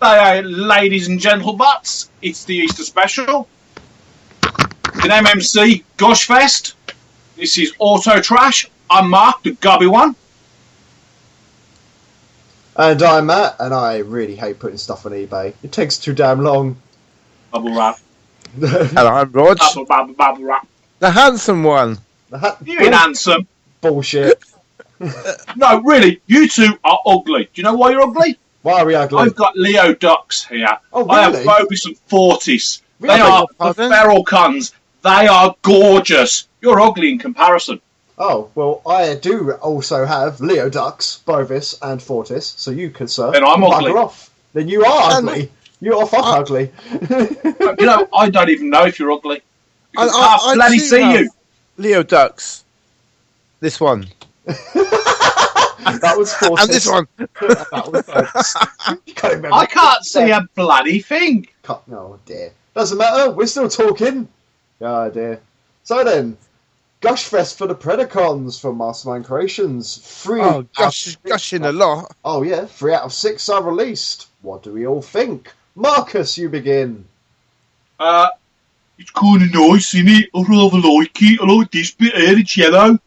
day, ladies and gentlebutts. It's the Easter special. An M.M.C. GUSH Fest. This is Auto Trash. I'm Mark, the gubby one. And I'm Matt, and I really hate putting stuff on eBay. It takes too damn long. Bubble wrap. Hello, I'm Rog. Bubble wrap. The handsome one. You ain't handsome. Bullshit. No, really, you two are ugly. Do you know why you're ugly? Why are we ugly? I've got Leo ducks here. Oh, really? I have BOVIS and FORTIS. Really? They are the Pardon? feral cunts. They are gorgeous. You're ugly in comparison. Oh, well, I do also have Leo Ducks, Bovis, and Fortis, so you could, sir. Then I'm ugly. Bugger off. Then you are ugly. You are fuck ugly. You know, I don't even know if you're ugly. Because I can't bloody do see have you. Leo Ducks. This one. That was Fortis. And this one. That was Bovis. I can't see a bloody thing. Oh, dear. Doesn't matter, we're still talking. Oh, dear. So then, Gush Fest for the Predacons from Mastermind Creations. Gushing a lot. Oh, yeah, 3 out of 6 are released. What do we all think? Marcus, you begin. It's kind of nice, isn't it? I rather like it. I like this bit here, it's yellow.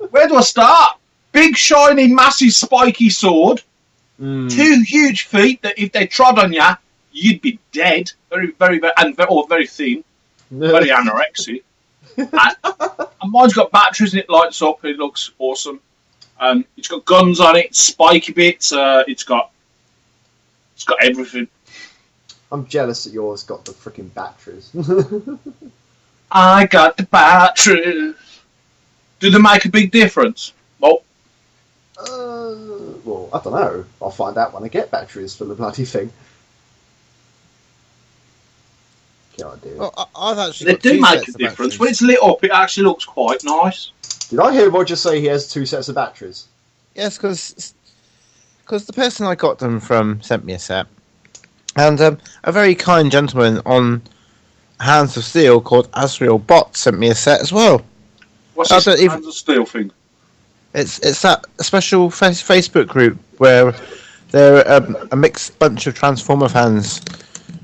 Where do I start? Big, shiny, massive, spiky sword. 2 huge feet that if they trod on you, you'd be dead. Very, very, very, or very thin. Very anorexic. And mine's got batteries and it lights up. It looks awesome. It's got guns on it, spiky bits. It's got everything. I'm jealous that yours got the freaking batteries. I got the batteries. Do they make a big difference? Well, I don't know. I'll find out when I get batteries for the bloody thing. God, dude. Well, I've actually they do make a difference. When it's lit up, it actually looks quite nice. Did I hear Roger say he has 2 sets of batteries? Yes, because the person I got them from sent me a set. And a very kind gentleman on Hands of Steel called Asriel Bot sent me a set as well. What's this Hands of Steel thing? It's that special Facebook group where they're a mixed bunch of Transformer fans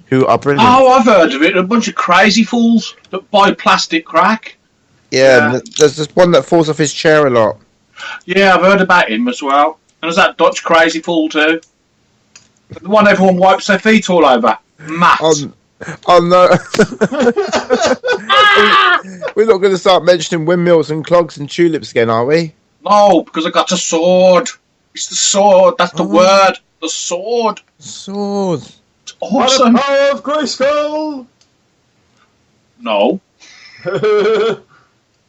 who are brilliant. Oh, I've heard of it. A bunch of crazy fools that buy plastic crack. Yeah. There's this one that falls off his chair a lot. Yeah, I've heard about him as well. And there's that Dutch crazy fool too. The one everyone wipes their feet all over. Matt. Oh no. We're not going to start mentioning windmills and clogs and tulips again, are we? No, because I got a sword. It's the sword. That's the word. The sword. Sword. It's awesome. By the power of Grayskull! No.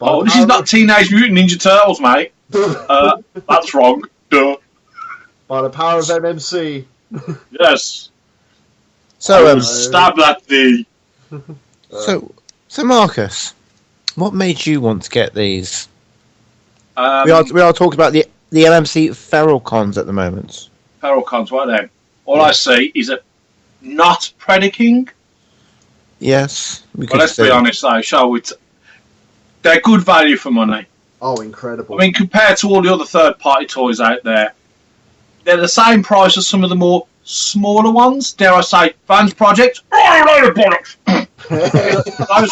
Oh, this is not Teenage Mutant Ninja Turtles, mate. That's wrong. Duh. By the power of M.M.C. Yes. So, stab at thee. So Marcus, what made you want to get these? We are talking about the M.M.C. Feral Cons at the moment. Feral Cons, what are they? All I see is a not Predaking. Yes. Well, let's be honest though, shall we? They're good value for money. Oh, incredible. I mean, compared to all the other third-party toys out there, they're the same price as some of the more smaller ones. Dare I say, Fans Project? Those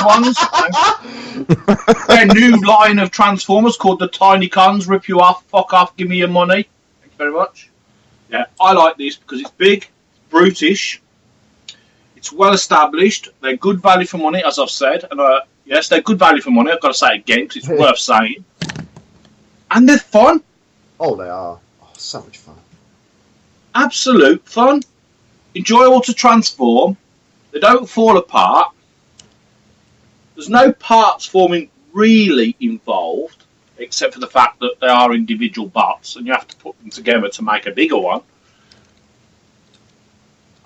ones. Their new line of Transformers called the Tiny Cons. Rip you off, fuck off, give me your money. Thank you very much. Yeah, I like this because it's big, brutish, it's well established, they're good value for money, as I've said. And yes, they're good value for money, I've got to say it again because it's worth saying. And they're fun. Oh, they are. Oh, so much fun. Absolute fun. Enjoyable to transform. They don't fall apart. There's no parts forming really involved, except for the fact that they are individual bots and you have to put them together to make a bigger one.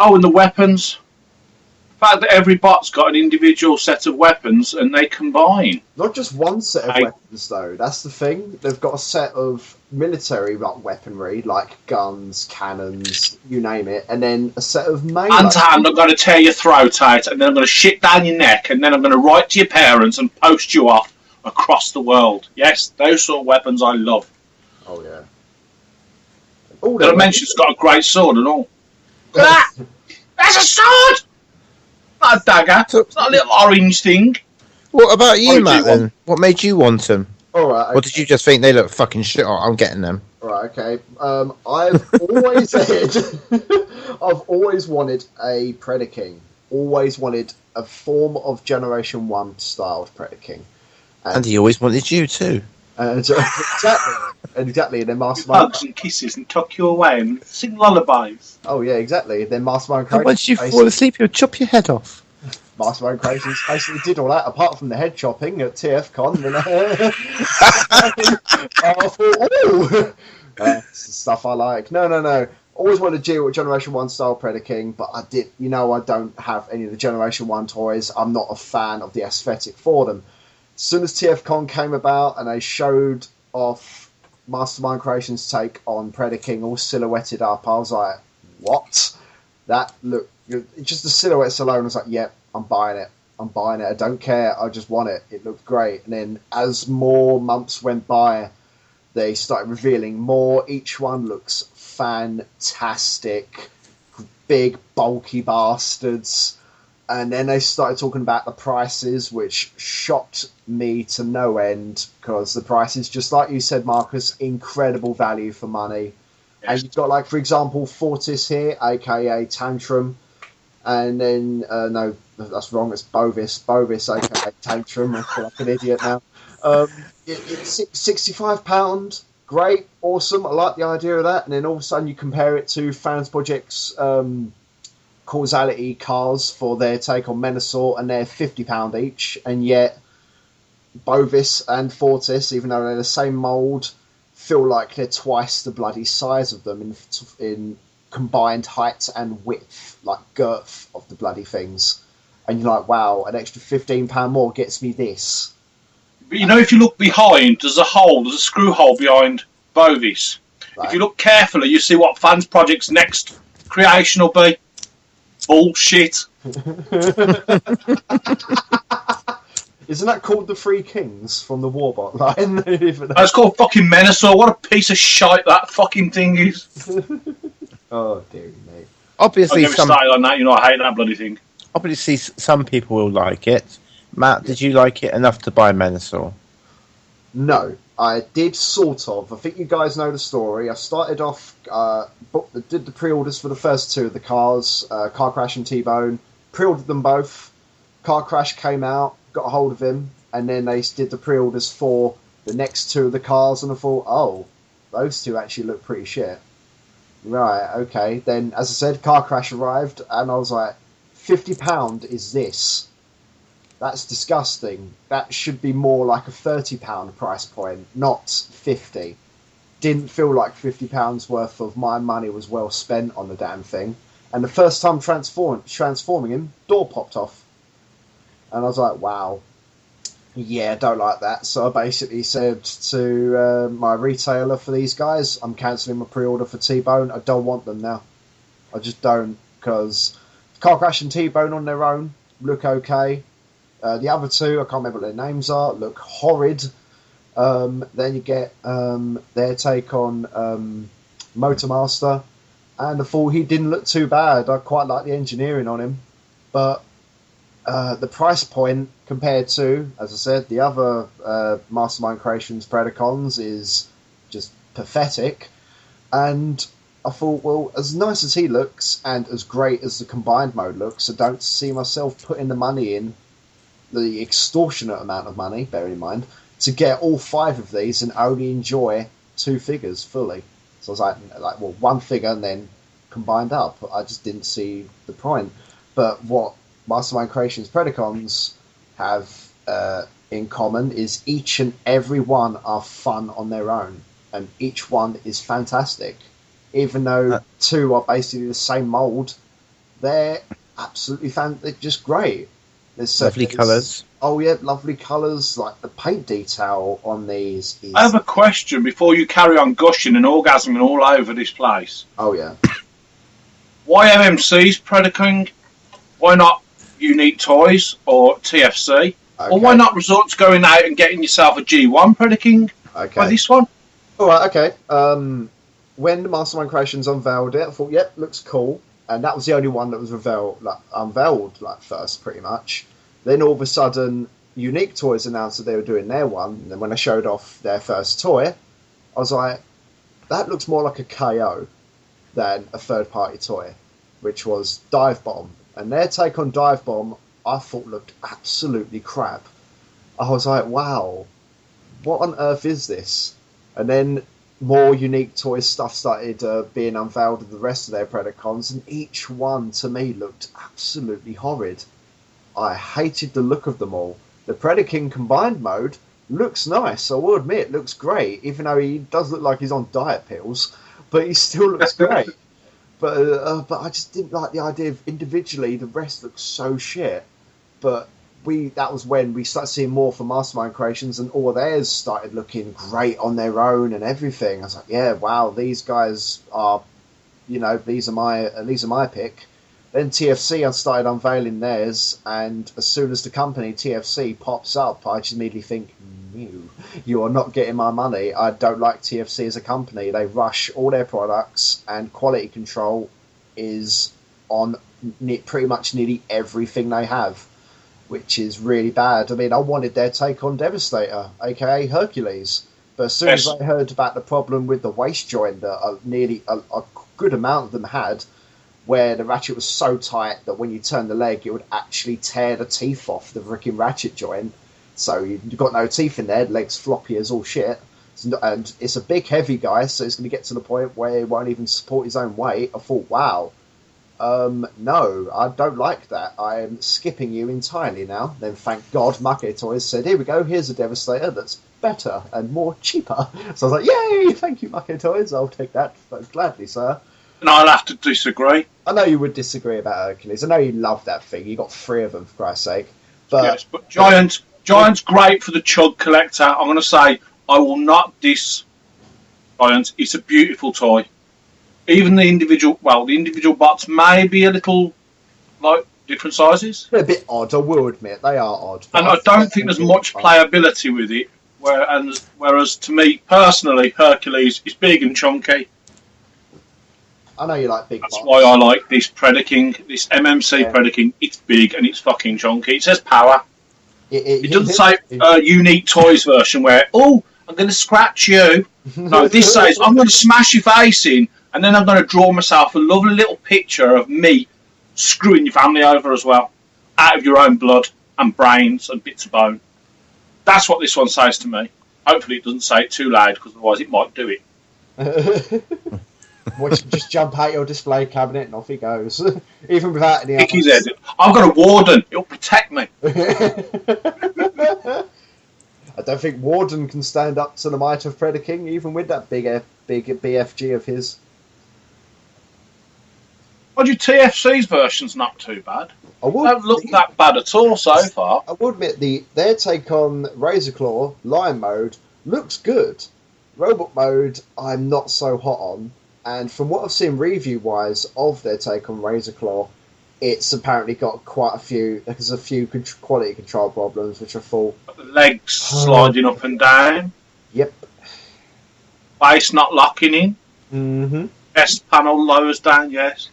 Oh, and the weapons. The fact that every bot's got an individual set of weapons and they combine. Not just one set of weapons, though. That's the thing. They've got a set of military weaponry, like guns, cannons, you name it, and then a set of melee. I'm going to tear your throat out, and then I'm going to shit down your neck, and then I'm going to write to your parents and post you off across the world. Yes, those sort of weapons I love. Oh, yeah. All The Dimension's got a great sword and all. Look at that! That's a sword! Not a dagger. It's not a little orange thing. What about you, What did Matt, you then? What made you want them? Alright. Or did you just think they look fucking shit? Oh, I'm getting them. Right, okay. I've always said I've always wanted a Predaking. Always wanted a form of Generation 1 styled Predaking. And he always wanted you too. Exactly. And then Mastermind. Hugs and kisses and tuck you away and sing lullabies. Oh yeah, exactly. Then Mastermind And Creations. once you fall asleep, he'll chop your head off. Mastermind Creations basically did all that, apart from the head chopping at TFCon. And I thought, ooh, that's the stuff I like. No. Always wanted a Generation 1 style Predaking, but I don't have any of the Generation 1 toys. I'm not a fan of the aesthetic for them. As soon as TFCon came about and they showed off Mastermind Creations' take on Predaking all silhouetted up, I was like, what? That look, just the silhouettes alone, I was like, yep, I'm buying it. I don't care. I just want it. It looked great. And then as more months went by, they started revealing more. Each one looks fantastic. Big, bulky bastards. And then they started talking about the prices, which shocked me to no end, because the prices, just like you said, Marcus, incredible value for money. Yes. And you've got, like, for example, Fortis here, aka Tantrum. And then, no, that's wrong, it's Bovis, aka Tantrum. I feel like an idiot now. It's £65. Great, awesome. I like the idea of that. And then all of a sudden you compare it to Fans Project's Causality cars for their take on Menasor, and they're £50 each. And yet Bovis and Fortis, even though they're the same mould, feel like they're twice the bloody size of them in combined height and width, like girth of the bloody things. And you're like, wow, an extra £15 more gets me this. But you know, if you look behind, there's a screw hole behind Bovis. Right. If you look carefully, you see what Fans Project's next creation will be. Bullshit. Isn't that called the Three Kings from the Warbot line? That's called fucking Menasor. What a piece of shite that fucking thing is. Oh, dear me. Obviously, I'll get started on that. You know, I hate that bloody thing. Obviously, some people will like it. Matt, did you like it enough to buy Menasor? No, I did sort of. I think you guys know the story. I started off, did the pre-orders for the first two of the cars, Car Crash and T-Bone. Pre-ordered them both. Car Crash came out, got a hold of him, and then they did the pre-orders for the next two of the cars, and I thought, oh, those two actually look pretty shit. Right, okay. Then, as I said, Car Crash arrived, and I was like, £50 is this. That's disgusting. That should be more like a £30 price point, not 50. Didn't feel like £50 worth of my money was well spent on the damn thing. And the first time transforming him, door popped off. And I was like, wow. Yeah, don't like that. So I basically said to my retailer for these guys, I'm cancelling my pre-order for T-Bone. I don't want them now. I just don't, because Car Crash and T-Bone on their own look okay. The other two, I can't remember what their names are, look horrid. Then you get their take on Motormaster, and I thought he didn't look too bad. I quite like the engineering on him, but the price point compared to, as I said, the other Mastermind Creations Predacons is just pathetic. And I thought, well, as nice as he looks and as great as the combined mode looks, I don't see myself putting the money in, the extortionate amount of money, bearing in mind, to get all 5 of these and only enjoy 2 figures fully. So I was like, well, 1 figure and then combined up. I just didn't see the point. But what Mastermind Creations Predacons have in common is each and every one are fun on their own, and each one is fantastic. Even though 2 are basically the same mould, they're absolutely they're just great. There's lovely colours. Oh yeah, lovely colours. Like the paint detail on these is... I have a question before you carry on gushing and orgasming all over this place. Oh yeah. Why M.M.C's Predaking? Why not Unique Toys or TFC? Okay. Or why not resort to going out and getting yourself a G1 Predaking? Okay. By this one? Alright, okay. when the Mastermind Creations unveiled it, I thought, yep, looks cool. And that was the only one that was unveiled first, pretty much. Then all of a sudden, Unique Toys announced that they were doing their one. And then when they showed off their first toy, I was like, that looks more like a KO than a third-party toy, which was Dive Bomb. And their take on Dive Bomb, I thought looked absolutely crap. I was like, wow, what on earth is this? And then more Unique Toys stuff started being unveiled with the rest of their Predacons, and each one to me looked absolutely horrid. I hated the look of them all. The Predaking combined mode looks nice, I will admit, it looks great, even though he does look like he's on diet pills, but he still looks great. But I just didn't like the idea of individually the rest looks so shit. But that was when we started seeing more from Mastermind Creations, and all of theirs started looking great on their own and everything. I was like, yeah, wow, these guys are, these are my pick. Then TFC started unveiling theirs, and as soon as the company TFC pops up, I just immediately think, no, you are not getting my money. I don't like TFC as a company. They rush all their products, and quality control is on pretty much nearly everything they have, which is really bad. I mean, I wanted their take on Devastator, aka Hercules, but as soon as I heard about the problem with the waist joint that nearly a good amount of them had, where the ratchet was so tight that when you turn the leg, it would actually tear the teeth off the freaking ratchet joint. So you've got no teeth in there, the leg's floppy as all shit. And it's a big, heavy guy, so it's going to get to the point where he won't even support his own weight. I thought, wow, no, I don't like that. I'm skipping you entirely now. Then thank God Mucky Toys said, here we go, here's a Devastator that's better and more cheaper. So I was like, yay, thank you Mucky Toys, I'll take that gladly, sir. And I'll have to disagree. I know you would disagree about Hercules. I know you love that thing. You got 3 of them, for Christ's sake. But, yes, but Giant's great for the chug collector. I'm going to say I will not diss Giant. It's a beautiful toy. Even the individual bots may be a little different sizes. They're a bit odd, I will admit. They are odd. And I don't think there's much playability with it. Whereas to me personally, Hercules is big and chunky. I know you like big bots. That's why I like this Predaking, this M.M.C. Predaking. It's big and it's fucking chunky. It says power. It doesn't say Unique Toys version where, oh, I'm going to scratch you. No, this says, I'm going to smash your face in, and then I'm going to draw myself a lovely little picture of me screwing your family over as well, out of your own blood and brains and bits of bone. That's what this one says to me. Hopefully it doesn't say it too loud, because otherwise it might do it. Watch him just jump out your display cabinet and off he goes. Even without any Kick his head. I've got a warden. It'll protect me. I don't think Warden can stand up to the might of Predaking, even with that big BFG of his. Well, your TFC's version's not too bad. They don't look that bad at all so far. I will admit, their take on Razor Claw, Lion Mode, looks good. Robot Mode, I'm not so hot on. And from what I've seen review-wise of their take on Razor Claw, it's apparently got there's a few quality control problems, which I thought... The legs sliding up and down. Yep. Base not locking in. Mm-hmm. S panel lowers down, yes.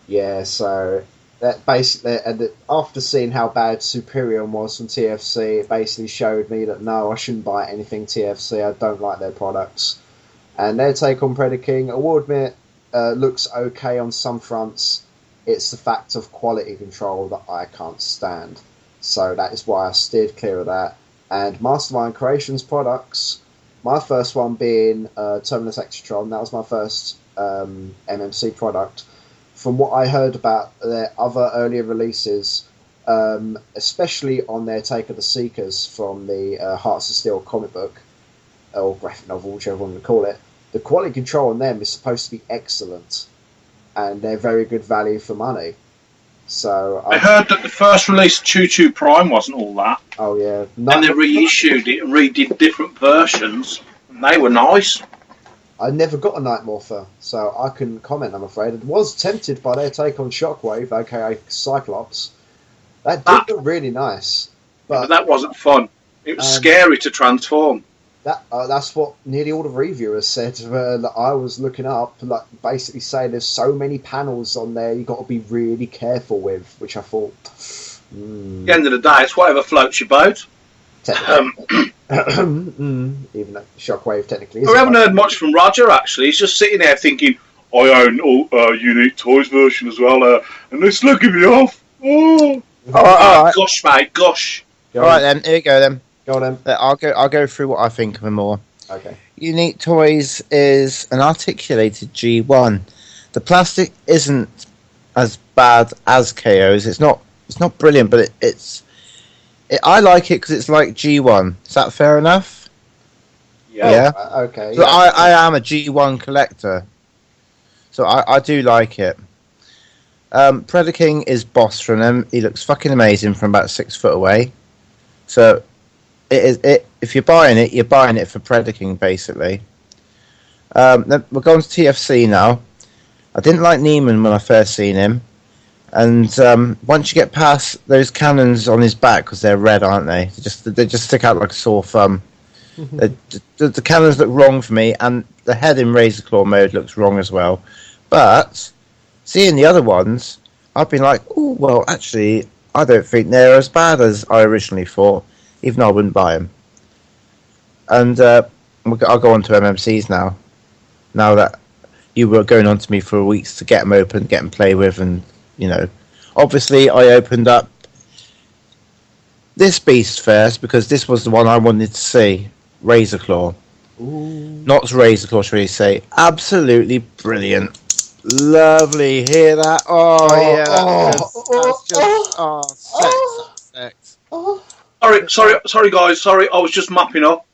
Yeah, so... that basically, and after seeing how bad Superior was from TFC, it basically showed me that no, I shouldn't buy anything TFC. I don't like their products. And their take on Predaking, I will admit, looks okay on some fronts. It's the fact of quality control that I can't stand. So that is why I steered clear of that. And Mastermind Creations products, my first one being Terminus Extratron, that was my first M.M.C. product. From what I heard about their other earlier releases, especially on their take of the Seekers from the Hearts of Steel comic book, or graphic novel, whichever one you call it, the quality control on them is supposed to be excellent, and they're very good value for money. So I heard that the first release Choo Choo Prime wasn't all that. Oh yeah, and they reissued it and redid different versions, and they were nice. I never got a Night Morpher, so I couldn't comment, I'm afraid. I was tempted by their take on Shockwave, aka Cyclops. That did look really nice. But that wasn't fun. It was scary to transform. That's what nearly all the reviewers said that I was looking up, like basically saying there's so many panels on there you got to be really careful with, which I thought. At the end of the day, it's whatever floats your boat. Even though Shockwave technically is. We haven't heard much from Roger, actually. He's just sitting there thinking, I own all Unique Toys version as well, and they're slugging me off. Oh. All right. Gosh, mate, gosh. All right, then. Here we go, then. Go on, then. I'll go through what I think of them more. Okay. Unique Toys is an articulated G1. The plastic isn't as bad as KO's. It's not brilliant, but I like it because it's like G1. Is that fair enough? Yeah. Okay. So I am a G1 collector, so I do like it. Predaking is boss from them. He looks fucking amazing from about 6 foot away. So if you're buying it for Predaking, basically. Then we're going to TFC now. I didn't like Neiman when I first seen him. And once you get past those cannons on his back, because they're red, aren't they? They just stick out like a sore thumb. The cannons look wrong for me, and the head in Razor Claw mode looks wrong as well. But seeing the other ones, I've been like, oh, well, actually, I don't think they're as bad as I originally thought, even though I wouldn't buy them. And I'll go on to M.M.Cs now. Now that you were going on to me for weeks to get them open, get them play with, and obviously I opened up this beast first because this was the one I wanted to see, Razor Claw. Ooh. Not Razor Claw, shall we say? Absolutely brilliant, lovely. Hear that? Sex. Sorry, guys. Sorry, I was just mopping up.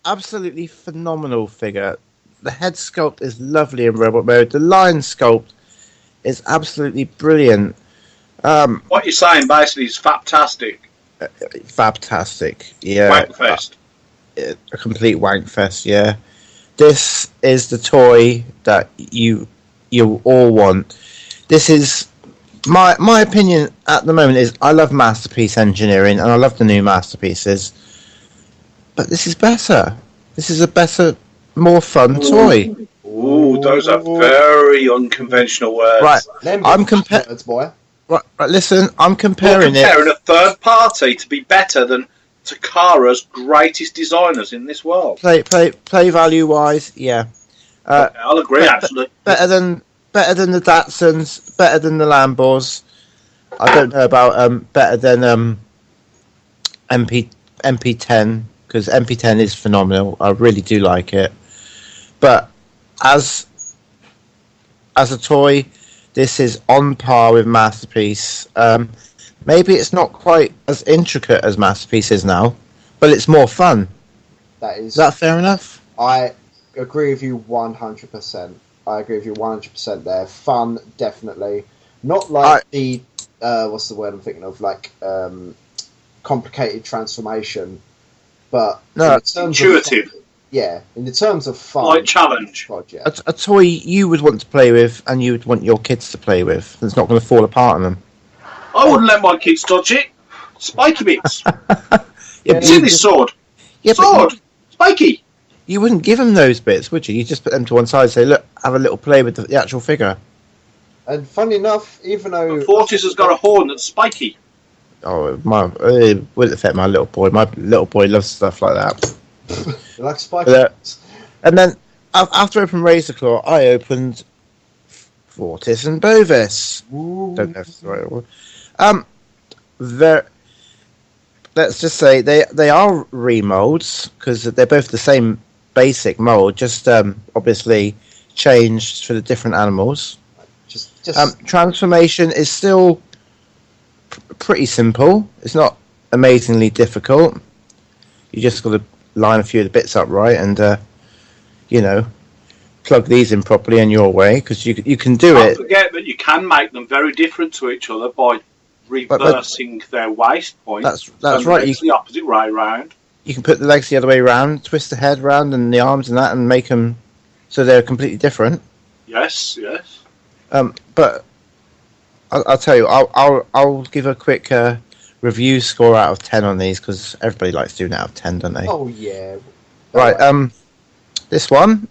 Absolutely phenomenal figure. The head sculpt is lovely in robot mode. The line sculpt is absolutely brilliant. What you're saying basically is fabtastic. Fabtastic, yeah. Wankfest. A complete wank fest, yeah. This is the toy that you all want. This is my opinion at the moment is I love Masterpiece engineering and I love the new Masterpieces, but this is better. This is a better, more fun toy. Ooh, those are very unconventional words. Right, I'm comparing. Boy. Right, listen, I'm comparing a third party to be better than Takara's greatest designers in this world. Play value wise, yeah. Okay, I'll agree. Actually, better than the Datsuns, better than the Lambos. I don't know about better than MP10 because MP10 is phenomenal. I really do like it, but as a toy, this is on par with Masterpiece. Maybe it's not quite as intricate as Masterpiece is now, but it's more fun. Is that fair enough? I agree with you 100%. I agree with you 100% there. Fun, definitely. Not like the what's the word I'm thinking of? Like complicated transformation, but no, intuitive. In the terms of fun, like challenge project. A toy you would want to play with, and you would want your kids to play with. That's not going to fall apart on them. I wouldn't let my kids touch it. Spiky bits. Yeah, see this sword? Yeah, sword. Spiky. You wouldn't give them those bits, would you? You just put them to one side and say, look, have a little play with the actual figure. And funny enough, even though Fortis has got a horn that's spiky. Oh, it wouldn't affect my little boy. My little boy loves stuff like that. like spiky. And then after I opened Razor Claw, I opened Fortis and Bovis. Ooh. Don't know if it's the right one. Let's just say they are remolds because they're both the same basic mold, just obviously changed for the different animals. Transformation is still pretty simple. It's not amazingly difficult. You just got to line a few of the bits up right and plug these in properly and you're away because you can do it. Don't forget that you can make them very different to each other by reversing their waist point. That's right. The opposite way round. You can put the legs the other way round, twist the head round and the arms and that, and make them so they're completely different. Yes. But I'll tell you, I'll give a quick review score out of 10 on these because everybody likes doing it out of 10, don't they? Oh yeah. Right. This one,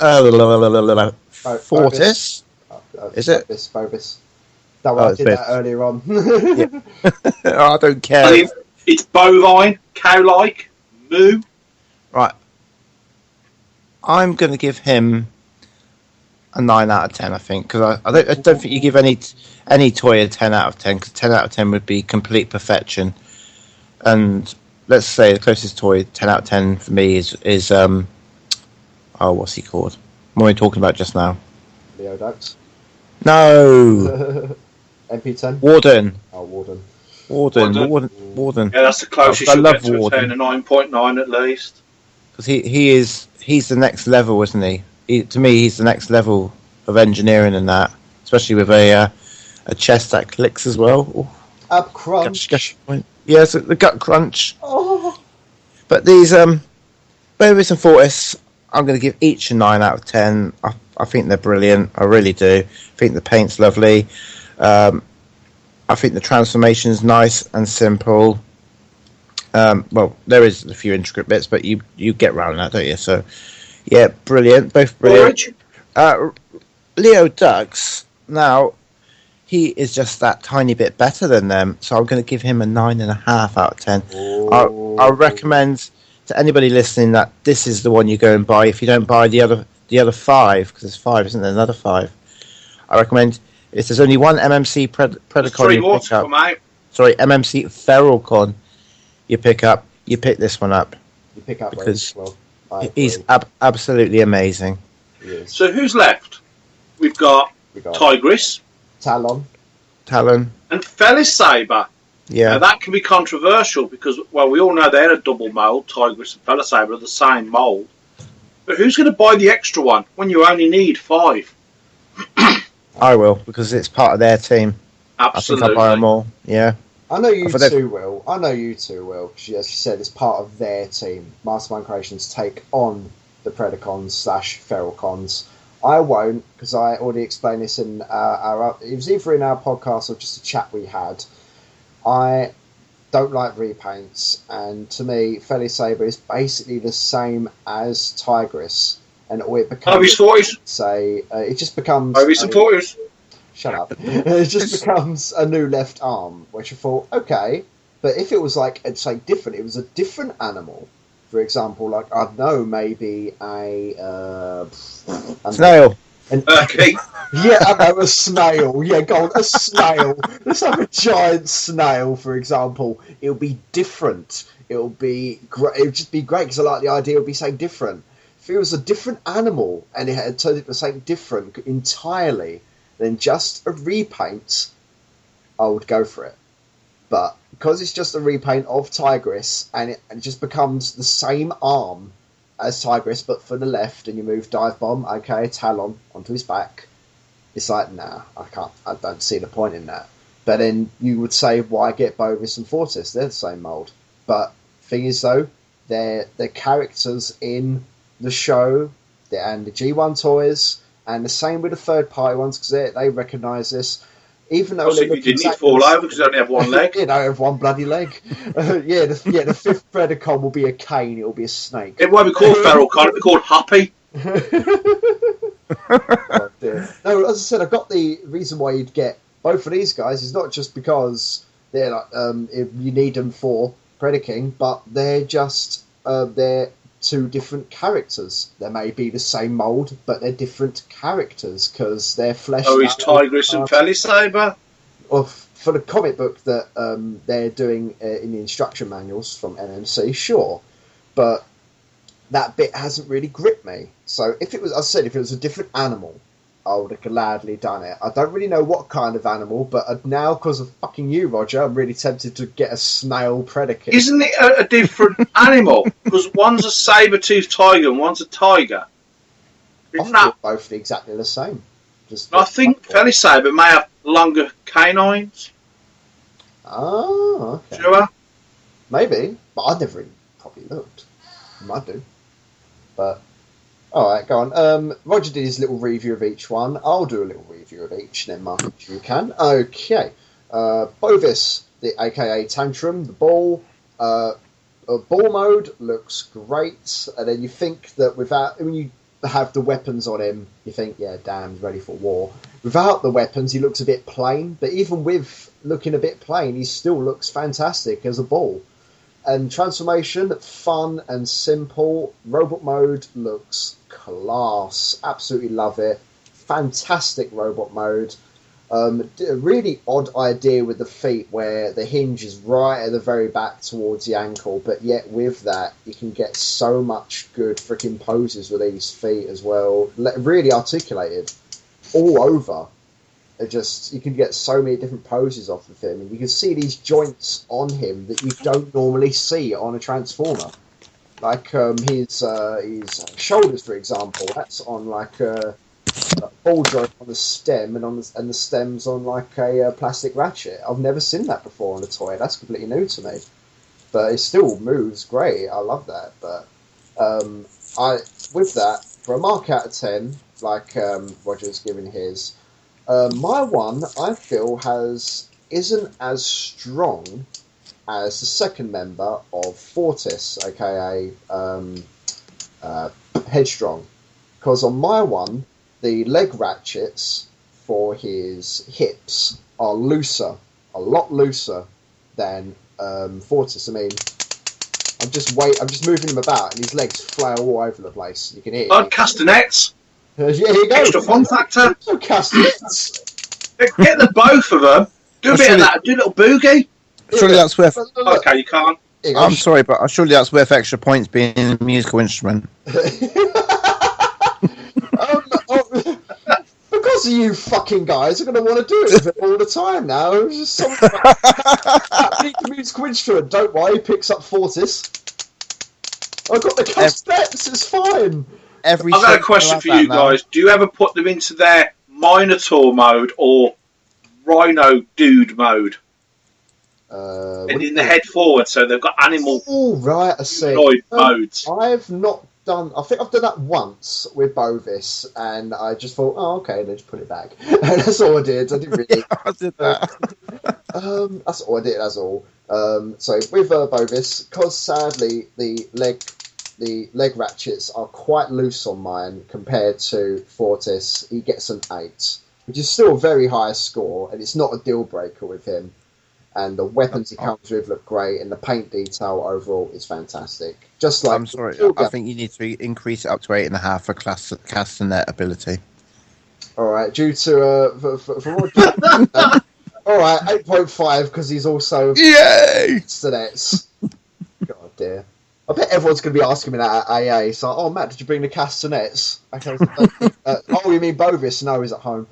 Fortis. Is it? Bovis. Don't worry, I did that earlier on. Yeah. I don't care. It's bovine, cow-like, moo. Right. I'm going to give him a 9 out of 10, I think, because I don't think you give any toy a 10 out of 10, because 10 out of 10 would be complete perfection. And let's say the closest toy, 10 out of 10 for me, is what's he called? What were we talking about just now? Leo Ducks. No! MP10? Warden. Oh, Warden. Warden. Yeah, that's the closest I you'll love get to Warden. a 9.9 at least. Because he's the next level, isn't he? To me, he's the next level of engineering and that, especially with a chest that clicks as well. Ooh. Ab crunch. Yes, the gut crunch. Oh. But these Bovis and Fortis, I'm going to give each a 9 out of 10. I think they're brilliant. I really do. I think the paint's lovely. I think the transformation's nice and simple. Well, there is a few intricate bits, but you get around that, don't you? So, yeah, brilliant. Both brilliant. Leo Ducks, now, he is just that tiny bit better than them, so I'm going to give him a 9.5 out of 10. I recommend to anybody listening that this is the one you go and buy. If you don't buy the other 5, because there's 5, isn't there? Another 5. I recommend, if there's only one M.M.C. Predacon you pick up, sorry, M.M.C. Feralcon you pick this one up. You pick up because he's absolutely amazing. So who's left? We've got Tigris, Talon, and Felisaber. Yeah. Now that can be controversial because, well, we all know they're a double mould. Tigris and Felisaber are the same mould. But who's going to buy the extra one when you only need 5? I will, because it's part of their team. Absolutely. I think I'll buy them all. Yeah. I know you two will. Because as you said, it's part of their team. Mastermind Creations take on the Predacons/Feralcons. I won't, because I already explained this in it was either in our podcast or just a chat we had. I don't like repaints, and to me, Felisaber is basically the same as Tigris, and it becomes it just becomes shut up. It just becomes a new left arm, which I thought, okay, but if it was like it's like different, it was a different animal. For example, like I don't know, maybe a snail. Okay. Yeah, I know, a snail. Yeah, go on, a snail. Let's have a giant snail, for example. It'll be different. It'll be great. It'll just be great because I like the idea. It'll be something different. If it was a different animal and it had turned into something different entirely than just a repaint, I would go for it. But because it's just a repaint of Tigris and it just becomes the same arm as Tigris, but for the left, and you move Dive Bomb, okay, Talon onto his back. It's like, nah, I don't see the point in that. But then you would say, why get Bovis and Fortis? They're the same mould. But thing is, though, they're characters in the show and the G1 toys, and the same with the third-party ones, because they recognise this. Even though you didn't fall over because you only have one leg. You don't have one bloody leg. The fifth Predacon will be a cane. It will be a snake. It won't be called Feralcon. It'll be called Happy. Oh, dear. No, as I said, I got the reason why you'd get both of these guys is not just because they're like if you need them for Predaking, but they're just they're two different characters. They may be the same mould, but they're different characters because they're fleshed out. Oh, is Tigris and Felisaber? Or for the comic book that they're doing in the instruction manuals from M.M.C, sure, but that bit hasn't really gripped me. So if it was, as I said, if it was a different animal, I would have gladly done it. I don't really know what kind of animal, but now, because of fucking you, Roger, I'm really tempted to get a snail Predator. Isn't it a different animal? Because one's a saber-toothed tiger and one's a tiger. Isn't that both exactly the same? I think Felisaber may have longer canines. Oh, okay. Sure. Maybe, but I never even probably looked. Might do. But alright, go on. Roger did his little review of each one. I'll do a little review of each, then Mark, if you can. Okay. Bovis. aka Tantrum, the ball. Ball mode looks great, and then you think that when you have the weapons on him, you think, yeah, damn, he's ready for war. Without the weapons, he looks a bit plain, but even with looking a bit plain, he still looks fantastic as a ball. And transformation, fun and simple. Robot mode looks class. Absolutely love it. Fantastic robot mode. A really odd idea with the feet where the hinge is right at the very back towards the ankle, but yet with that you can get so much good freaking poses with these feet as well. Really articulated all over. You can get so many different poses off of him, and you can see these joints on him that you don't normally see on a Transformer. Like his shoulders, for example, that's on like a ball joint on the stem, and the stem's on like a plastic ratchet. I've never seen that before on a toy. That's completely new to me, but it still moves great. I love that. But with that, for a mark out of 10, like Roger's giving his, my one I feel isn't as strong as the second member of Fortis, aka Headstrong, because on my one, the leg ratchets for his hips are a lot looser than Fortis. I mean, I'm just moving him about, and his legs flail all over the place. You can hear. Castanets. Yeah, here you go. Extra fun factor. Castanets. Get the both of them. Do a bit of that. Do a little boogie. Surely that's worth. Okay, you can't. I'm sorry, but surely that's worth extra points being a musical instrument. Because of you fucking guys are going to want to do it with it all the time now. It's just something like the musical instrument. Don't worry, picks up Fortis. I've got the castanets, it's fine. I've got a question for you guys. Do you ever put them into their Minotaur mode or Rhino Dude mode? And in the head forward, so they've got animal modes. I've not done. I think I've done that once with Bovis, and I just thought, oh, okay, then just put it back. And that's all I did. I didn't really. I did that. That's all I did. That's all. So with Bovis, because sadly the leg ratchets are quite loose on mine compared to Fortis. He gets an 8, which is still a very high score, and it's not a deal breaker with him. And the weapons he comes with look great, and the paint detail overall is fantastic. Just like I'm sorry, I think you need to increase it up to 8.5 for castanet ability. All right, due to all right, 8.5 because he's also castanets. God dear. I bet everyone's going to be asking me that at AA. So, oh, Matt, did you bring the castanets? Okay, oh, you mean Bovis? No, he's at home.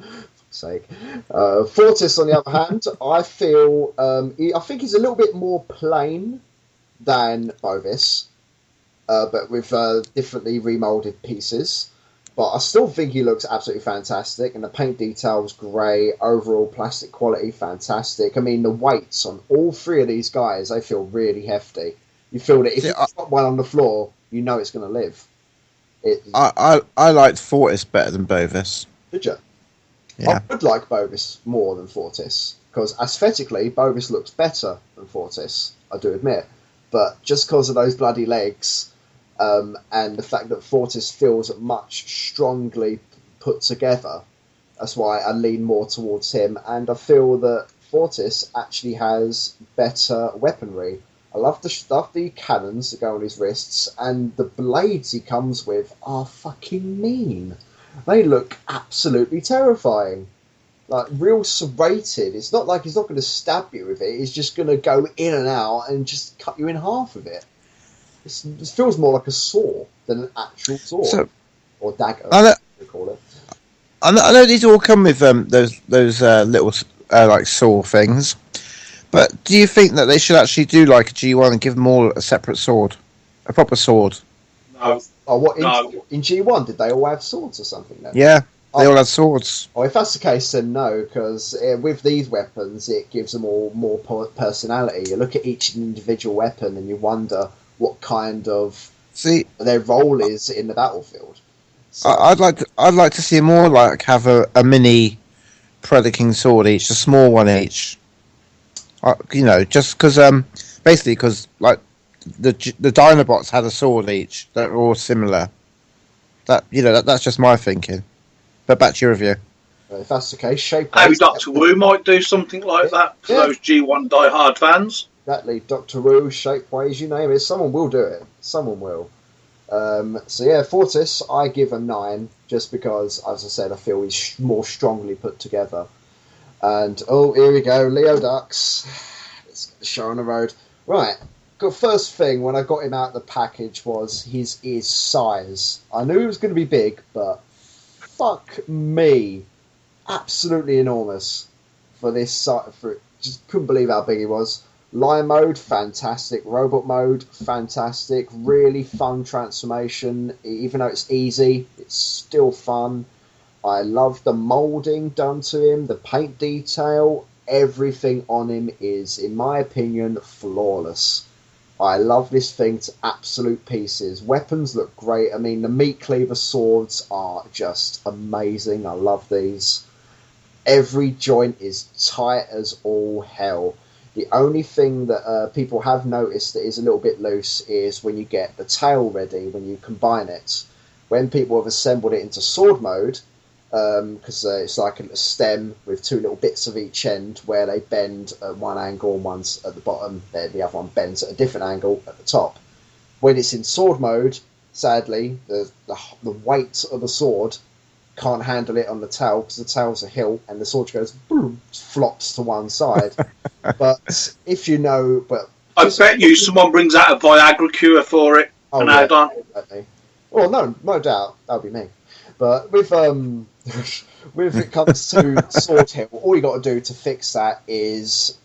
Sake. Fortis, on the other hand, I feel I think he's a little bit more plain than Bovis, but with differently remoulded pieces. But I still think he looks absolutely fantastic, and the paint detail's great. Overall plastic quality, fantastic. I mean, the weights on all three of these guys, they feel really hefty. You feel that if you drop one on the floor, you know it's going to live. I liked Fortis better than Bovis. Did you? Yeah. I would like Bovis more than Fortis, because aesthetically, Bovis looks better than Fortis, I do admit. But just because of those bloody legs, and the fact that Fortis feels much strongly put together, that's why I lean more towards him. And I feel that Fortis actually has better weaponry. I love the cannons that go on his wrists, and the blades he comes with are fucking mean. They look absolutely terrifying. Like, real serrated. It's not like he's not going to stab you with it. He's just going to go in and out and just cut you in half with it. It feels more like a saw than an actual sword. Or dagger, as they call it. I know these all come with those little like saw things. But do you think that they should actually do like a G1 and give them all a separate sword? A proper sword? No. Oh, what in G1 did they all have swords or something then? Yeah, they all had swords. Oh, if that's the case, then no, because with these weapons, it gives them all more personality. You look at each individual weapon and you wonder what kind of their role is in the battlefield. So, I'd like to see more like have a mini Predator King sword each, a small one each. Just because basically because like the Dinobots had a sword each that were all similar. That's just my thinking. But back to your review. If that's the case, shape. Maybe Doctor Wu might do something like that for those G1 diehard fans. Exactly, Doctor Wu, Shapeways, you name it. Someone will do it. Someone will. Fortis, I give a 9, just because, as I said, I feel he's more strongly put together. And, here we go, Leo Dux. Let's get the show on the road. Right, first thing when I got him out of the package was his size. I knew he was going to be big, but fuck me. Absolutely enormous for this size. Just couldn't believe how big he was. Lion mode, fantastic. Robot mode, fantastic. Really fun transformation. Even though it's easy, it's still fun. I love the moulding done to him, the paint detail. Everything on him is, in my opinion, flawless. I love this thing to absolute pieces. Weapons look great. I mean, the meat cleaver swords are just amazing. I love these. Every joint is tight as all hell. The only thing that people have noticed that is a little bit loose is when you get the tail ready, when you combine it. When people have assembled it into sword mode, because it's like a stem with 2 little bits of each end where they bend at one angle and one's at the bottom, then the other one bends at a different angle at the top. When it's in sword mode, sadly, the weight of the sword can't handle it on the tail because the tail's a hilt and the sword goes boom, flops to one side. But if you know, I bet you someone brings out a Viagra cure for it and add on. Exactly. Well, no doubt that'll be me. But with when it comes to sword hilt, all you got to do to fix that is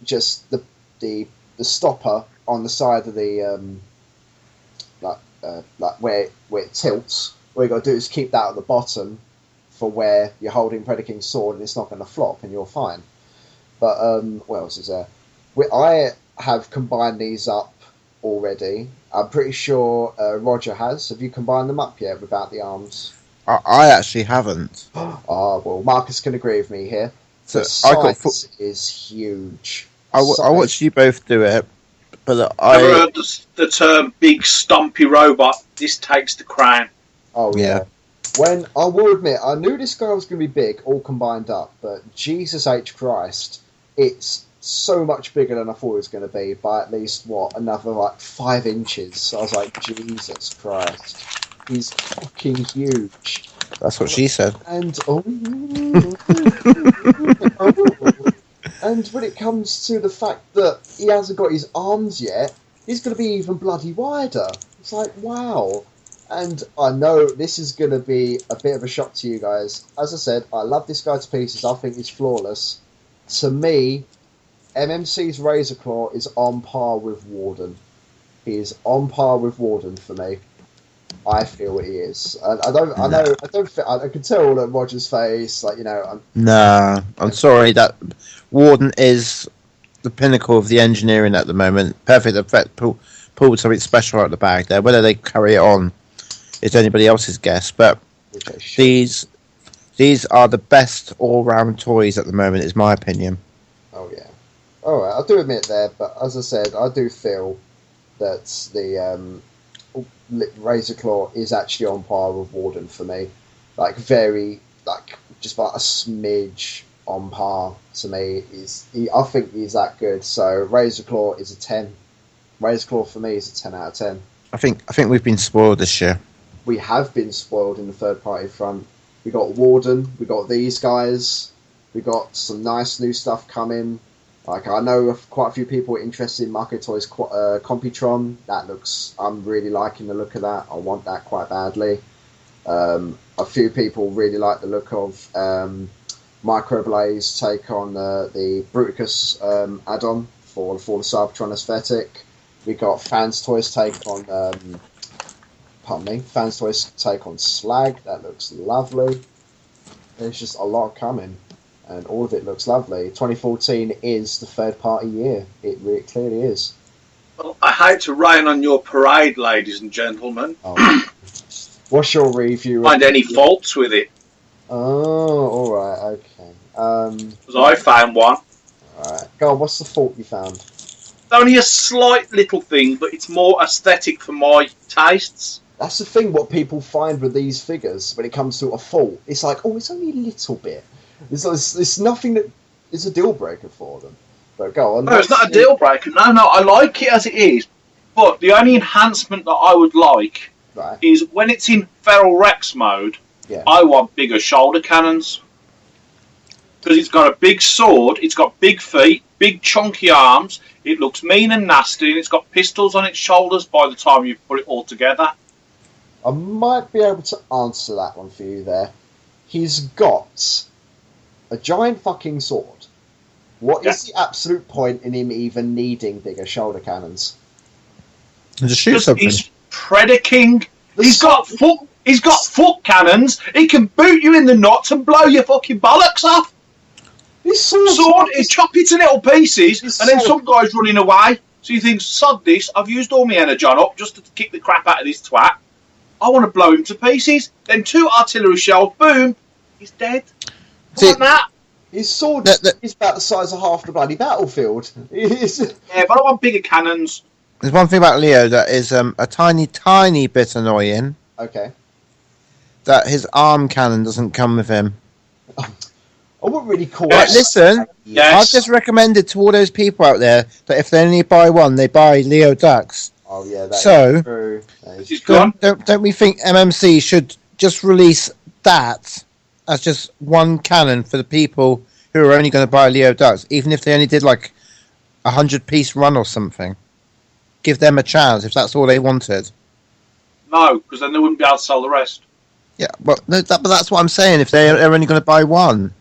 just the stopper on the side of the like where it tilts. All you got to do is keep that at the bottom for where you're holding Predaking's sword and it's not going to flop and you're fine. But what else is there? I have combined these up already. I'm pretty sure Roger has. Have you combined them up yet without the arms? I actually haven't. Well, Marcus can agree with me here. So the size is huge. I watched you both do it, but I've never heard the term big stumpy robot. This takes the crown. Oh, yeah. When I will admit, I knew this guy was going to be big, all combined up, but Jesus H. Christ, it's so much bigger than I thought it was going to be by at least, another 5 inches. So I was like, Jesus Christ. He's fucking huge. That's what she said. And, and when it comes to the fact that he hasn't got his arms yet, he's going to be even bloody wider. It's like, wow. And I know this is going to be a bit of a shock to you guys. As I said, I love this guy to pieces. I think he's flawless. To me, M.M.C's Razor Claw is on par with Warden. He is on par with Warden for me. I feel he is. I can tell on Roger's face, I'm sorry that Warden is the pinnacle of the engineering at the moment. Perfect effect, pulled something special out of the bag there. Whether they carry it on is anybody else's guess, but these are the best all-round toys at the moment, is my opinion. Oh yeah. All right, I do admit that, but as I said, I do feel that the Razor Claw is actually on par with Warden for me. Just about a smidge on par to me. I think he's that good. So Razor Claw is a 10. Razor Claw for me is a 10 out of 10. I think we've been spoiled this year. We have been spoiled in the third party front. We got Warden, we got these guys, we got some nice new stuff coming. I know quite a few people are interested in Marco Toys Computron. I'm really liking the look of that. I want that quite badly. A few people really like the look of Microblaze take on the Bruticus add-on for the Cybertron aesthetic. We got Fans Toys take on Fans Toys take on Slag. That looks lovely. There's just a lot coming, and all of it looks lovely. 2014 is the third party year. It really clearly is. Well, I hate to rain on your parade, ladies and gentlemen. What's your review? Find any faults with it? Oh, all right, okay. Because I found one. Alright, go on, what's the fault you found? It's only a slight little thing, but it's more aesthetic for my tastes. That's the thing, what people find with these figures when it comes to a fault. It's like, oh, it's only a little bit. It's nothing that is a deal breaker for them. But go on. No, it's not a deal breaker. No, I like it as it is. But the only enhancement that I would like is when it's in Feral Rex mode, I want bigger shoulder cannons. Because it's got a big sword, it's got big feet, big chunky arms, it looks mean and nasty, and it's got pistols on its shoulders by the time you put it all together. I might be able to answer that one for you there. He's got a giant fucking sword. What is the absolute point in him even needing bigger shoulder cannons? Just shoot something. He's Predator King. He's got foot cannons. He can boot you in the nuts and blow your fucking bollocks off. His sword is chop it to little pieces, and then some guy's running away. So you think, sod this, I've used all my energy on up just to kick the crap out of this twat. I want to blow him to pieces. Then 2 artillery shells, boom, he's dead. Like that. His sword is about the size of half the bloody battlefield. Yeah, but I want bigger cannons. There's one thing about Leo that is a tiny, tiny bit annoying. Okay. That his arm cannon doesn't come with him. I wouldn't really call it. Listen, I've just recommended to all those people out there that if they only buy one, they buy Leo Ducks. Oh yeah, that is true. Don't we think M.M.C should just release that as just one cannon for the people who are only going to buy Leo Ducks, even if they only did like 100-piece run or something? Give them a chance if that's all they wanted. No, because then they wouldn't be able to sell the rest. Yeah, but that's what I'm saying. If they're only going to buy one.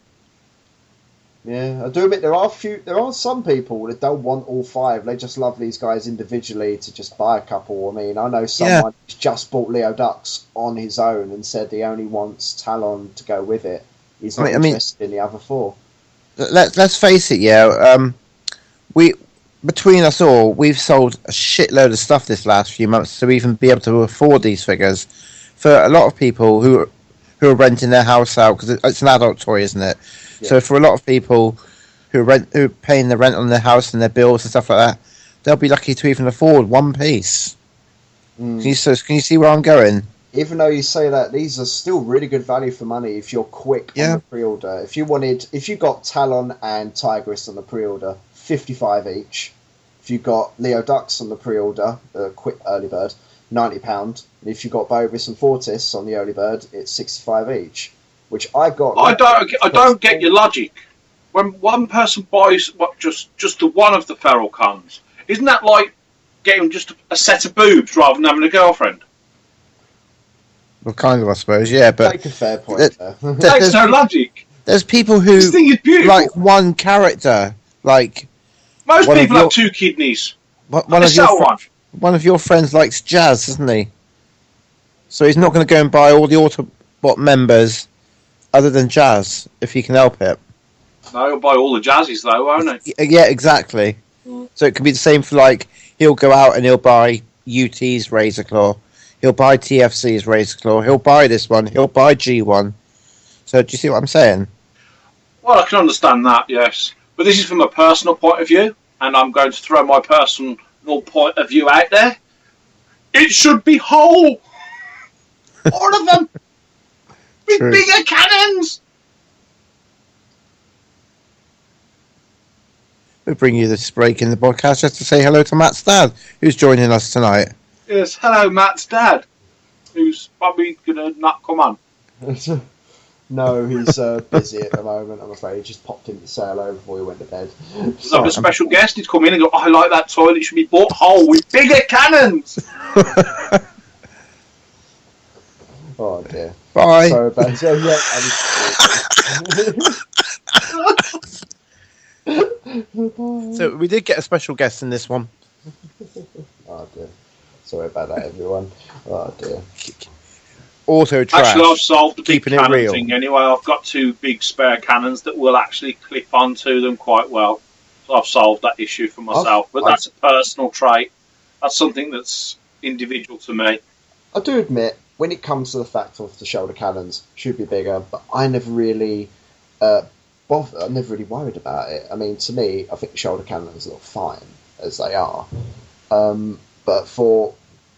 Yeah, I do admit there are some people that don't want all 5. They just love these guys individually to just buy a couple. I mean, I know someone who's just bought Leo Ducks on his own and said he only wants Talon to go with it. He's not interested in the other 4. Let's face it, between us all, we've sold a shitload of stuff this last few months to even be able to afford these figures. For a lot of people who are renting their house out, because it's an adult toy, isn't it? Yeah. So for a lot of people who are paying the rent on their house and their bills and stuff like that, they'll be lucky to even afford one piece. Can you see where I'm going? Even though you say that, these are still really good value for money if you're quick on the pre-order. If you got Talon and Tigress on the pre-order, 55 each. If you got Leo Ducks on the pre-order, quick early bird, £90. And if you got BOVIS and FORTIS on the early bird, it's 65 each. Which I got. I don't get your logic. When one person buys just the one of the feral cons, isn't that like getting just a set of boobs rather than having a girlfriend? Well, kind of, I suppose. Yeah, but take a fair point there. There's no logic. There's people who this thing is beautiful. Like one character. Like most people have 2 kidneys. One of your friends likes Jazz, doesn't he? So he's not going to go and buy all the Autobot members other than Jazz, if he can help it. No, he'll buy all the Jazzies, though, won't he? Yeah, exactly. So it could be the same for, like, he'll go out and he'll buy UT's Razor Claw. He'll buy TFC's Razor Claw. He'll buy this one. He'll buy G1. So do you see what I'm saying? Well, I can understand that, yes. But this is from a personal point of view, and I'm going to throw my personal point of view out there. It should be whole. All of them. With bigger cannons. We bring you this break in the podcast just to say hello to Matt's dad, who's joining us tonight. Yes, hello, Matt's dad, who's probably going to not come on. No, he's busy at the moment, I'm afraid. He just popped in to say hello before he went to bed. He's like a special guest. He's come in and go, I like that toilet. It should be bought whole with bigger cannons. Oh dear. Bye. Sorry about So we did get a special guest in this one. Oh dear. Sorry about that, everyone. Oh dear. Auto trash. Actually, I've solved the big Keeping it cannon real. thing anyway. I've got 2 big spare cannons that will actually clip onto them quite well. So I've solved that issue for myself. But that's a personal trait. That's something that's individual to me. I do admit, when it comes to the fact of the shoulder cannons should be bigger, but I never really bothered. I'm never really worried about it. I mean, to me, I think the shoulder cannons look fine as they are. But for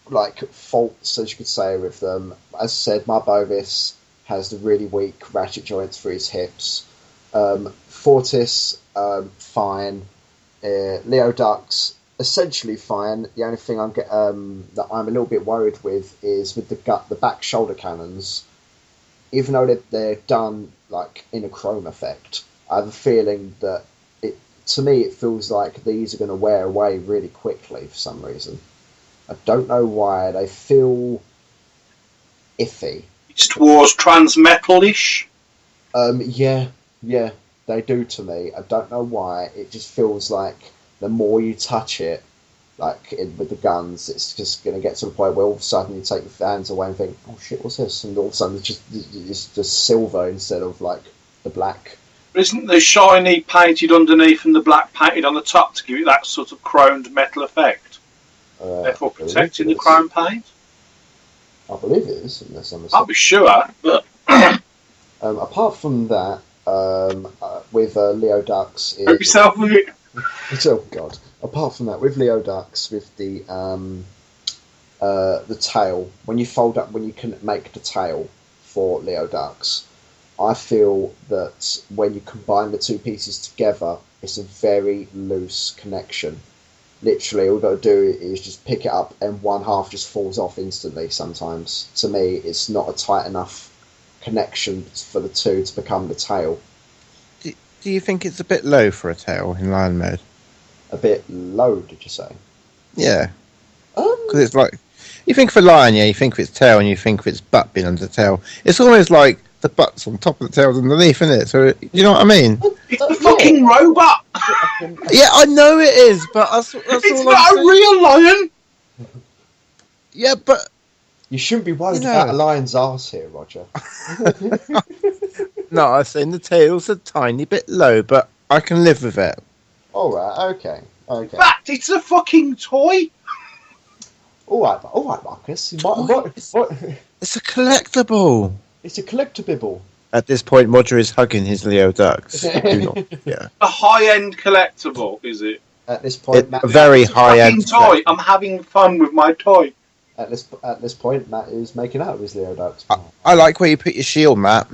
like faults, as you could say, with them, as I said, my Bovis has the really weak ratchet joints for his hips. Fortis, fine. Leodux, essentially fine. The only thing that I'm a little bit worried with is with the back shoulder cannons. Even though they're done like in a chrome effect, I have a feeling that to me it feels like these are going to wear away really quickly for some reason. I don't know why. They feel iffy. It's towards transmetal-ish. Yeah, they do to me. I don't know why. It just feels like the more you touch it, like with the guns, it's just going to get to the point where all of a sudden you take your hands away and think, oh shit, what's this? And all of a sudden it's just silver instead of like the black. But isn't the shiny painted underneath and the black painted on the top to give it that sort of chromed metal effect? Therefore protecting the chrome paint? I believe it is, unless I'm I'll be sure, but... apart from that, with Leodux... Help yourself with it. Oh god. Apart from that, with Leodux, with the tail, when you can make the tail for Leodux, I feel that when you combine the two pieces together, it's a very loose connection. Literally, all you've got to do is just pick it up and one half just falls off instantly sometimes. To me, it's not a tight enough connection for the two to become the tail. Do you think it's a bit low for a tail in lion mode? A bit low, did you say? Yeah. Because it's like, you think for lion, yeah, you think of its tail and you think of its butt being under the tail. It's almost like the butt's on top of the tail underneath, isn't it? So, you know what I mean? It's the fucking robot! Yeah, I know it is, but that's it's all not I'm a real lion! Yeah, but... You shouldn't be worried about a lion's arse here, Roger. No, I was saying the tail's a tiny bit low, but I can live with it. Alright, okay. In fact, it's a fucking toy! Alright, Marcus. It's a collectible. It's a collectible. At this point, Roger is hugging his Leodux. Do not, yeah. A high-end collectible, is it? At this point, A very high-end toy. I'm having fun with my toy. At this point, Matt is making out with his Leodux. I like where you put your shield, Matt.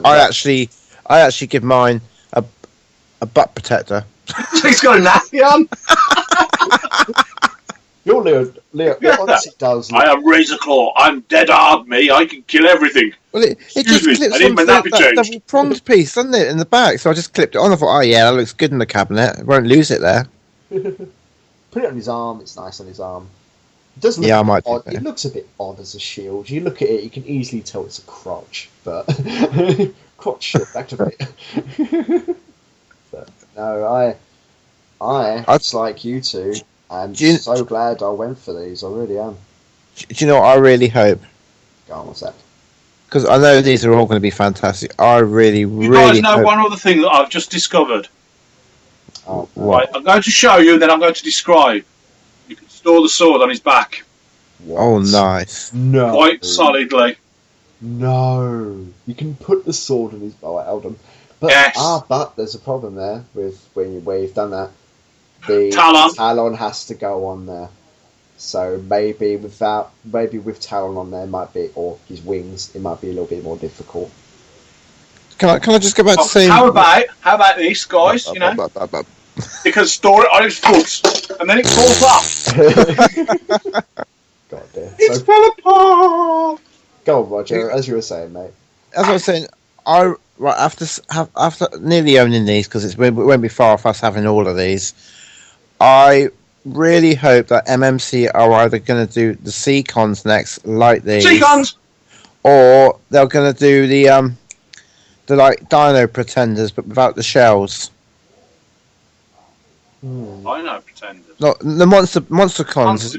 I actually give mine a butt protector. He's got a nappy on. Your Leo honestly does. I am Razorclaw. I'm dead hard, me. I can kill everything. Well, it just clips onto that double pronged piece, doesn't it, in the back? So I just clipped it on. I thought, oh yeah, that looks good in the cabinet. I won't lose it there. Put it on his arm. It's nice on his arm. It does look I might. Odd. It looks a bit odd as a shield. You look at it, you can easily tell it's a crotch, but crotch shield back to it. But no, I just like you two. I'm so glad I went for these. I really am. Do you know what I really hope? Go on, what's that? Because I know these are all going to be fantastic. I really, you guys know one other thing that I've just discovered. Oh, right, I'm going to show you, then I'm going to describe. You can store the sword on his back. What? Oh, nice. No. Quite solidly. No. You can put the sword on his... Oh, hold on. But, yes. But there's a problem there with where you've done that. The talon has to go on there. So maybe with talon on there might be, or his wings, it might be a little bit more difficult. Can I just go back to saying? How about this, guys? You know, you can store it on his foot, and then it falls off. God damn. It's fell apart. Go on, Roger. As you were saying, mate. As I was saying, after nearly owning these, because it won't be far off us having all of these. I really hope that M.M.C are either going to do the C-Cons next, like these, C-Cons, or they're going to do the like Dino Pretenders, but without the shells. Dino Pretenders. No, the Monster Cons.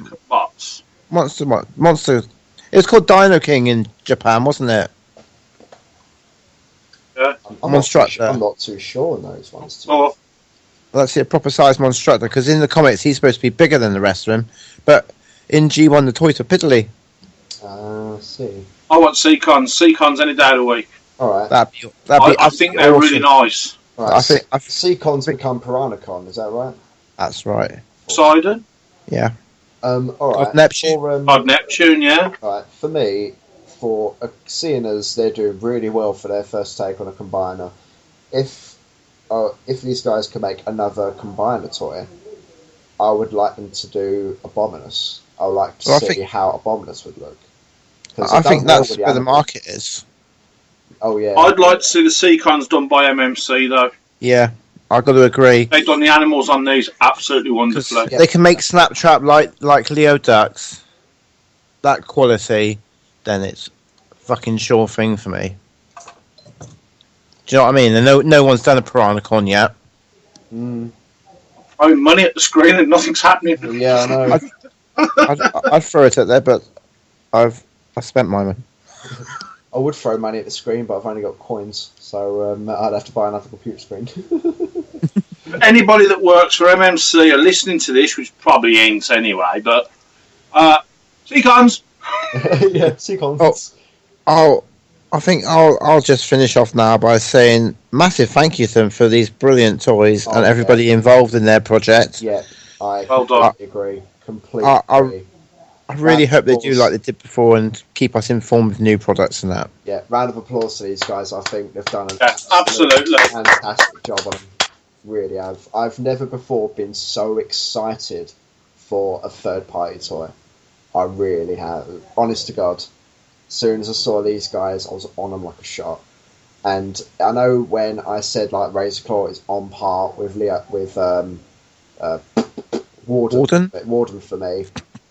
Monster. It was called Dino King in Japan, wasn't it? Yeah. I'm not too sure on those ones. Oh. Let's see, a proper sized Monstructor, because in the comics he's supposed to be bigger than the rest of them, but in G1 the toys are piddly. See. I want C-Cons any day of the week. All right. I think they're awesome. really nice. All right. I think Seacon's become Piranacon. Is that right? that's right. Poseidon, Yeah. All God, right. Neptune. God Neptune, yeah. All right. For me, seeing as they're doing really well for their first take on a combiner, if these guys can make another combiner toy, I would like them to do Abominus. I would like to see how Abominus would look. I think that's where the market is. Oh yeah. I'd like to see the Seacons done by M.M.C. though. Yeah, I've got to agree. They've done the animals on these absolutely wonderfully. They can make Snaptrap like Leo Ducks, that quality, then it's a fucking sure thing for me. Do you know what I mean? And no one's done a Piranacon yet. Throwing money at the screen and nothing's happening. Yeah, I know. I'd throw it at there, but I've spent my money. I would throw money at the screen, but I've only got coins, so I'd have to buy another computer screen. Anybody that works for M.M.C. are listening to this, which probably ain't anyway, but Seacons. Yeah, Seacons. I think I'll just finish off now by saying massive thank you to them for these brilliant toys and everybody involved in their project. Yeah, I well done. agree. Completely agree. I really hope they do like they did before and keep us informed of new products and that. Yeah, round of applause to these guys. I think they've done an absolutely fantastic job on them. Really have. I've never before been so excited for a third-party toy. I really have. Honest to God. As soon as I saw these guys, I was on them like a shot. And I know when I said like Razor Claw is on par with Warden for me.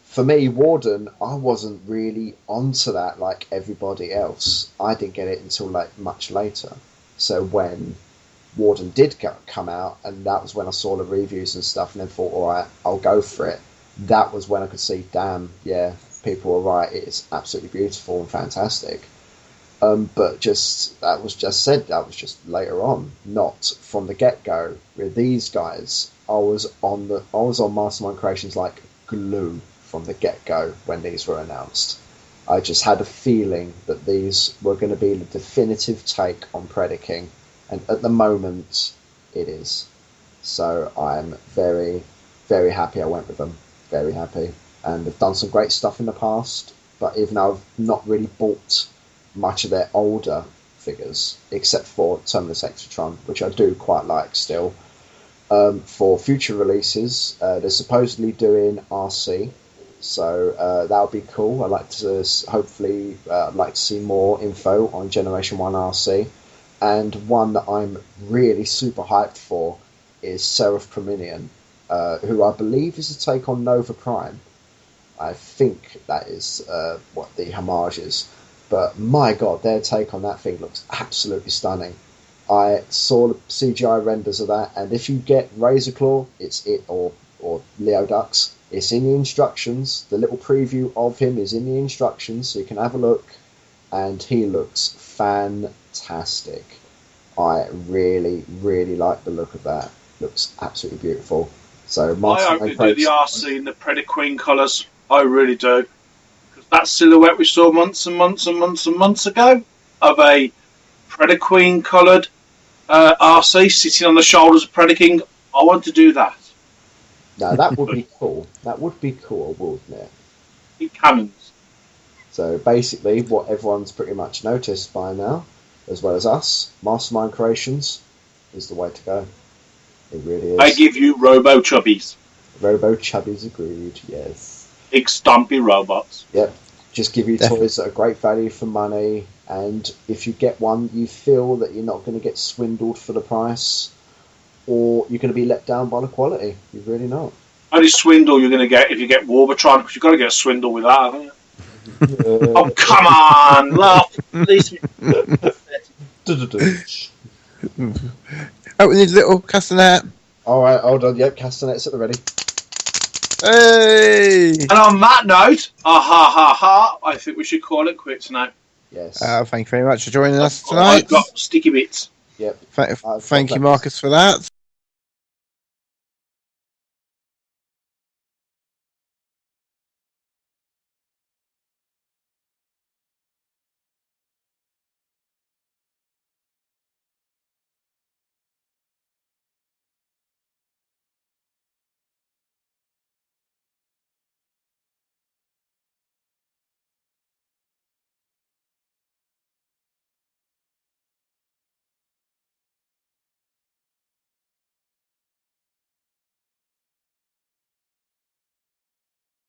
For me, Warden, I wasn't really onto that like everybody else. I didn't get it until like much later. So when Warden did come out, and that was when I saw the reviews and stuff, and then thought, all right, I'll go for it. That was when I could see, damn, yeah, people were right. It's absolutely beautiful and fantastic. But that was just later on, not from the get go. With these guys, I was on Mastermind Creations like glue from the get go when these were announced. I just had a feeling that these were going to be the definitive take on Predaking, and at the moment, it is. So I'm very, very happy I went with them. Very happy. And they've done some great stuff in the past, but even though I've not really bought much of their older figures, except for Terminus Exatron, which I do quite like still, for future releases, they're supposedly doing RC, so that would be cool. I'd like to see more info on Generation 1 RC, and one that I'm really super hyped for is Seraph Prominion, who I believe is a take on Nova Prime. I think that is what the homage is. But my god, their take on that thing looks absolutely stunning. I saw the CGI renders of that, and if you get Razor Claw, or Leo Dux, it's in the instructions. The little preview of him is in the instructions, so you can have a look, and he looks fantastic. I really, really like the look of that. Looks absolutely beautiful. So I hope they do the RC in the Predaqueen colours. I really do. Because that silhouette we saw months and months and months and months ago of a Predaqueen coloured RC sitting on the shoulders of Predaking, I want to do that. No, that would be cool. That would be cool, wouldn't it? It cannons. So basically, what everyone's pretty much noticed by now, as well as us, Mastermind Creations is the way to go. It really is. I give you Robo Chubbies. Robo Chubbies agreed, yes. Big stumpy robots. Yep. Just give you toys that are great value for money, and if you get one, you feel that you're not going to get swindled for the price, or you're going to be let down by the quality. You're really not. Only swindle you're going to get if you get Warbotron, because you've got to get a swindle with that, haven't you? Oh, come on! Laugh! Oh, we need a little castanet. Alright, hold on. Yep, castanets at the ready. Hey! And on that note, I think we should call it quits now. Yes. Thank you very much for joining us tonight. I've got sticky bits. Yep. Thank you, Marcus, for that.